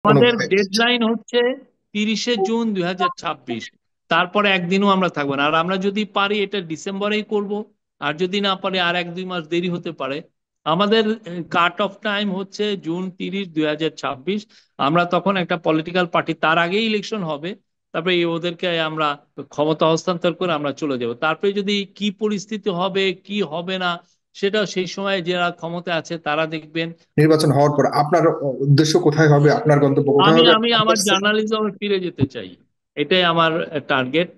আমাদের কোনোভাবে। ডেডলাইন হচ্ছে 30শে জুন 2026। তারপরে একদিনও আমরা থাকবো না। আর আমরা যদি পারি এটা ডিসেম্বরেই করব, আর যদি না পারি আর 1-2 মাস দেরি হতে পারে। আমাদের কাট অফ টাইম হচ্ছে জুন 30, 2026। আমরা তখন একটা পলিটিক্যাল পার্টি, তার আগেই ইলেকশন হবে, তারপরে ওদেরকে আমরা ক্ষমতা হস্তান্তর করে আমরা চলে যাব। তারপরে যদি কি পরিস্থিতি হবে কি হবে না, সেটা সেই সময় যারা ক্ষমতা আছে তারা দেখবেন। নির্বাচন হওয়ার পর আপনার উদ্দেশ্য কোথায় হবে, আপনার গন্তব্য কোথায় আমি হবে? আমি আমার জার্নালিজমে ফিরে যেতে চাই, এটাই আমার টার্গেট।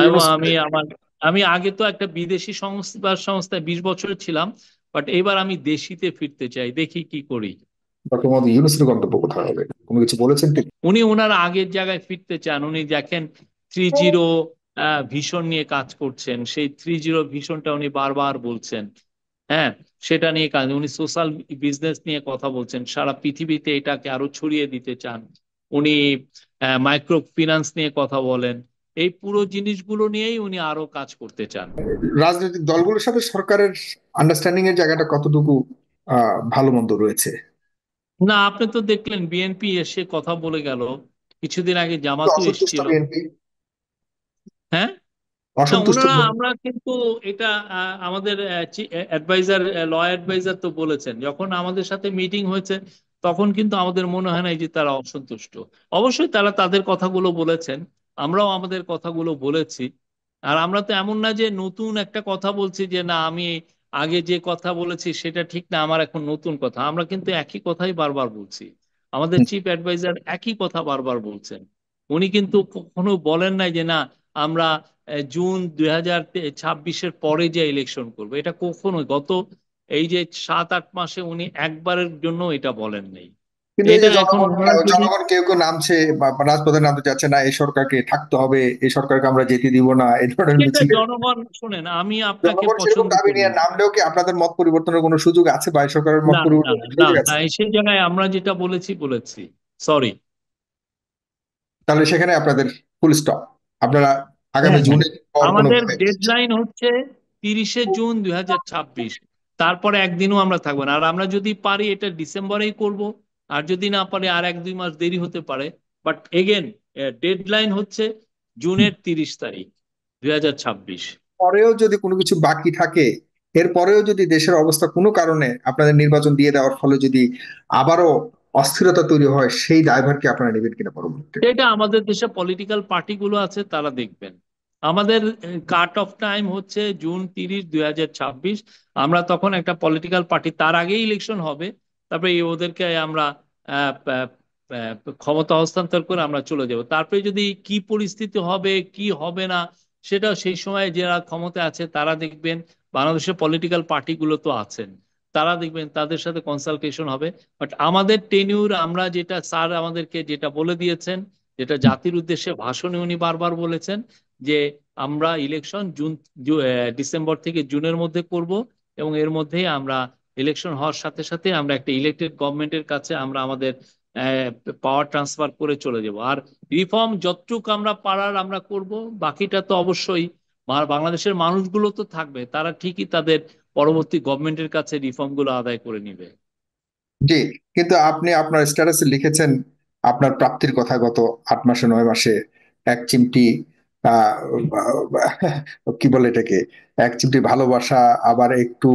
এবং আমি আগে তো একটা বিদেশি সংস্থায় 20 বছর ছিলাম, বাট এবার আমি দেশিতে ফিরতে চাই, দেখি কি করি। ডক্টর মোহাম্মদ ইউনূসের গন্তব্য কোথায় হবে, কোনো কিছু বলেছেন তিনি? উনি ওনার আগের জায়গায় ফিরতে চান। উনি দেখেন 3-0 ভিশন নিয়ে কাজ করছেন, সেই 3-0 ভিশনটা উনি বারবার বলছেন। হ্যাঁ, সেটা নিয়ে কাজ, উনি সোশ্যাল বিজনেস নিয়ে কথা বলছেন, সারা পৃথিবীতে এটাকে আরো ছড়িয়ে দিতে চান। উনি মাইক্রো ফিন্যান্স নিয়ে কথা বলেন। এই পুরো জিনিসগুলো নিয়েই উনি আরো কাজ করতে চান। রাজনৈতিক দলগুলোর সাথে সরকারের আন্ডারস্ট্যান্ডিং এর জায়গাটা কতটুকু ভালো মন্দ রয়েছে? না, আপনি তো দেখলেন বিএনপি এসে কথা বলে গেল, কিছুদিন আগে একটু জামাতও অসন্তুষ্ট এসেছিল। বিএনপি। হ্যাঁ, না অসন্তুষ্ট ওনারা, আমরা কিন্তু এটা আমাদের অ্যাডভাইজার, ল অ্যাডভাইজার তো বলেছেন, যখন আমাদের সাথে মিটিং হয়েছে তখন কিন্তু আমাদের মনে হয় নাই যে তারা অসন্তুষ্ট। অবশ্যই তারা তাদের কথাগুলো বলেছেন, আমরাও আমাদের কথাগুলো বলেছি। আর আমরা তো এমন না যে নতুন একটা কথা বলছি যে না আমি আগে যে কথা বলেছি সেটা ঠিক না, আমার এখন নতুন কথা। আমরা কিন্তু একই কথাই বারবার বলছি, আমাদের চিফ অ্যাডভাইজার একই কথা বারবার বলছেন। উনি কিন্তু কখনো বলেন নাই যে না আমরা জুন 2026-এর পরে যে ইলেকশন করবো, এটা কখনো গত এই যে 7-8 মাসে উনি একবারের জন্য এটা বলেন নাই। তো কিন্তু এই এটা যে এখন জনগণ, ওনারা যদি, জনগণ কেউ কেউ নামছে বা রাজপথে নামতে চাচ্ছে না, এই সরকারকে থাকতে হবে, এই সরকারকে আমরা যেতে দিব না, এই ধরনের সেটা মিছিলে জনগণ, শুনেন আমি আপনাকে জনগণ সেরকম পছন্দ দাবি করি নিয়ে না। নামলেও কি আপনাদের মত পরিবর্তনের কোনো সুযোগ আছে, বা এই সরকারের মত না না পরিবর্তনের না সুযোগ না, আছে? সেই জায়গায় আমরা যেটা বলেছি বলেছি, সরি। তাহলে সেখানে আপনাদের ফুল স্টপ, আপনারা আগামী হ্যাঁ হ্যাঁ, জুনের পর আমাদের কোনোভাবে। ডেডলাইন হচ্ছে 30শে জুন 2026। তারপরে একদিনও আমরা থাকবো না। আর আমরা যদি পারি এটা ডিসেম্বরেই করব, আর যদি না পারি আর 1-2 মাস দেরি হতে পারে। বাট এগেন, ডেডলাইন হচ্ছে জুনের 30 তারিখ 2026। পরেও যদি কোনো কিছু বাকি থাকে, এরপরেও যদি দেশের অবস্থা কোনো কারণে আপনাদের নির্বাচন দিয়ে দেওয়ার ফলে যদি আবারও অস্থিরতা তৈরি হয়, সেই দায়ভার কি আপনারা নেবেন কিনা পরবর্তীতে? এটা আমাদের দেশে পলিটিক্যাল পার্টিগুলো আছে, তারা দেখবেন। আমাদের কাট অফ টাইম হচ্ছে জুন 30, 2026। আমরা তখন একটা পলিটিক্যাল পার্টি, তার আগেই ইলেকশন হবে, তারপরে ওদেরকে আমরা আহ, আহ, ক্ষমতা হস্তান্তর করে আমরা চলে যাব। তারপরে যদি কি পরিস্থিতি হবে কি হবে না, সেটা সেই সময় যারা ক্ষমতা আছে তারা দেখবেন। বাংলাদেশের পলিটিক্যাল পার্টিগুলো তো আছেন, তারা দেখবেন, তাদের সাথে কনসালটেশন হবে। বাট আমাদের টেনিউর, আমরা যেটা স্যার আমাদেরকে যেটা বলে দিয়েছেন, যেটা জাতির উদ্দেশ্যে ভাষণে উনি বারবার বলেছেন, যে আমরা ইলেকশন ডিসেম্বর থেকে জুনের মধ্যে করব। এবং এর মধ্যেই আমরা ইলেকশন হওয়ার সাথে সাথে আমরা একটা ইলেক্টেড গভর্নমেন্টের কাছে আমরা আমাদের পাওয়ার ট্রান্সফার করে চলে যাব। আর রিফর্ম যতটুকু আমরা পারার আমরা করব, বাকিটা তো অবশ্যই বাংলাদেশের মানুষগুলো তো থাকবে, তারা ঠিকই তাদের পরবর্তী গভর্নমেন্টের কাছে রিফর্ম গুলো আদায় করে নিবে। জি। কিন্তু আপনি আপনার স্ট্যাটাসে লিখেছেন আপনার প্রাপ্তির কথা, গত 8 মাসে 9 মাসে এক চিমটি আহ কি বলে এটাকে, এক চিমটি ভালোবাসা, আবার একটু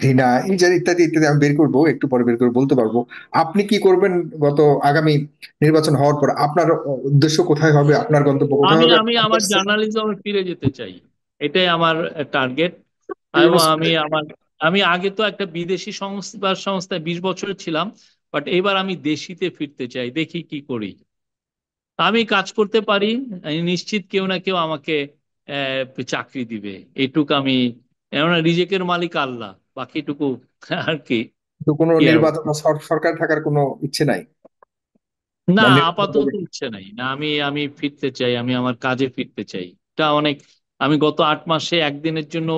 ঘৃণা, এই যে ইত্যাদি ইত্যাদি, আমি বের করবো, একটু পরে বের করে বলতে পারবো। আপনি কি করবেন গত আগামী নির্বাচন হওয়ার পর? আপনার উদ্দেশ্য কোথায় হবে, আপনার গন্তব্য কোথায় আমি হবে? আমি আমার জার্নালিজমে ফিরে যেতে চাই, এটাই আমার টার্গেট। এবং আমি আগে তো একটা বিদেশি সংস্থায় 20 বছর ছিলাম, বাট এবার আমি দেশিতে ফিরতে চাই, দেখি কি করি। আমি কাজ করতে পারি, আমি নিশ্চিত কেউ না কেউ আমাকে চাকরি দিবে। এইটুক আমি, কেননা রিজেকের মালিক আল্লাহ, বাকিটুকু আর কি, তো কোনো কি আর নির্বাচন বলবো। বা সরকার থাকার কোনো ইচ্ছে নাই? না, বা আপাতত ইচ্ছে নাই। না, আমি আমি ফিরতে চাই, আমি আমার কাজে ফিরতে চাই। এটা অনেক, আমি গত 8 মাসে একদিনের জন্য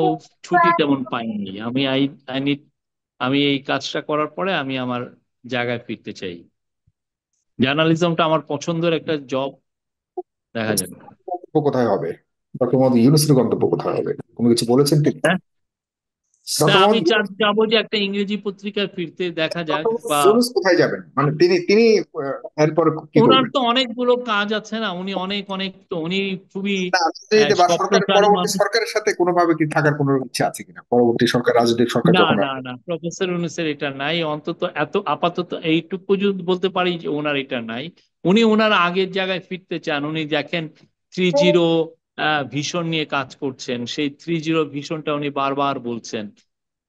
ছুটি তেমন পাইনি। আমি আই আই নিড, আমি এই কাজটা করার পরে আমি আমার জায়গায় ফিরতে চাই। জার্নালিজমটা আমার পছন্দের একটা জব, দেখা যাবে। গন্তব্য কোথায় হবে, ডক্টর মোহাম্মদ ইউনূসের গন্তব্য কোথায় হবে, কোনো কিছু বলেছেন তিনি? হ্যাঁ, তা ডক্টর আমি মোহাম্মদ ইউনূস, চাবো যে একটা ইংরেজি পত্রিকায় ফিরতে দেখা যাক, ডক্টর মোহাম্মদ বা ইউনূস কোথায় যাবেন? মানে তিনি এরপর কি ওনার করবেন? তো অনেকগুলো কাজ আছে না, উনি অনেক অনেক, তো উনি খুবই না, রাজনীতিতে বা সরকারের স্বপ্নচারী পরবর্তী মানুষ। সরকারের সাথে কোনোভাবে কি থাকার কোনো ইচ্ছা আছে কিনা, পরবর্তী সরকার, রাজনৈতিক সরকার না যখন না আসবে? না, প্রফেসর ইউনূসের এটা নাই, অন্তত এত আপাতত এইটুকু যদি বলতে পারি যে ওনার এটা নাই। উনি ওনার আগের জায়গায় ফিরতে চান। উনি দেখেন 3-0 ভিশন নিয়ে কাজ করছেন, সেই 3-0 ভিশনটা উনি বারবার বলছেন।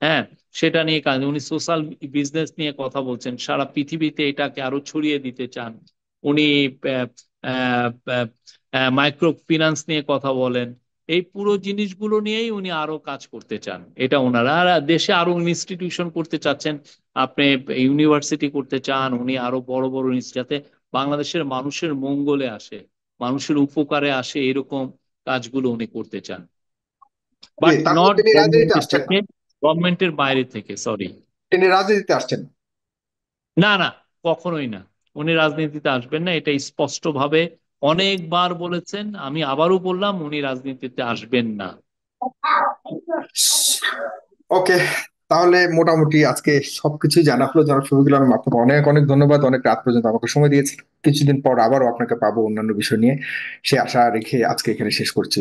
হ্যাঁ, সেটা নিয়ে কাজ, উনি সোশ্যাল বিজনেস নিয়ে কথা বলছেন, সারা পৃথিবীতে এটাকে আরো ছড়িয়ে দিতে চান। উনি মাইক্রো ফিন্যান্স নিয়ে কথা বলেন। এই পুরো জিনিসগুলো নিয়েই উনি আরো কাজ করতে চান, এটা ওনারা। আর দেশে আরো ইনস্টিটিউশন করতে চাচ্ছেন, আপনি ইউনিভার্সিটি করতে চান উনি, আরো বড় বড় যাতে বাংলাদেশের মানুষের মঙ্গলে আসে, মানুষের উপকারে আসে, এরকম কাজগুলো উনি করতে চান, জি, বাট তার মানে নট তিনি রাজনীতিতে গভর্নমেন্টের আসছেন না। থেকে, গভর্নমেন্টের বাইরে থেকে, সরি। তিনি রাজনীতিতে আসছেন না। না না, কখনোই না। উনি রাজনীতিতে আসবেন না, এটা স্পষ্টভাবে অনেকবার বলেছেন, আমি আবারও বললাম উনি রাজনীতিতে আসবেন না। ওকে, তাহলে মোটামুটি আজকে সবকিছুই জানা হলো। জনাব শফিকুল আলম, আপনাকে অনেক অনেক ধন্যবাদ, অনেক রাত পর্যন্ত আমাকে সময় দিয়েছেন। কিছুদিন পর আবারও আপনাকে পাবো অন্যান্য বিষয় নিয়ে, সে আশা রেখে আজকে এখানে শেষ করছি।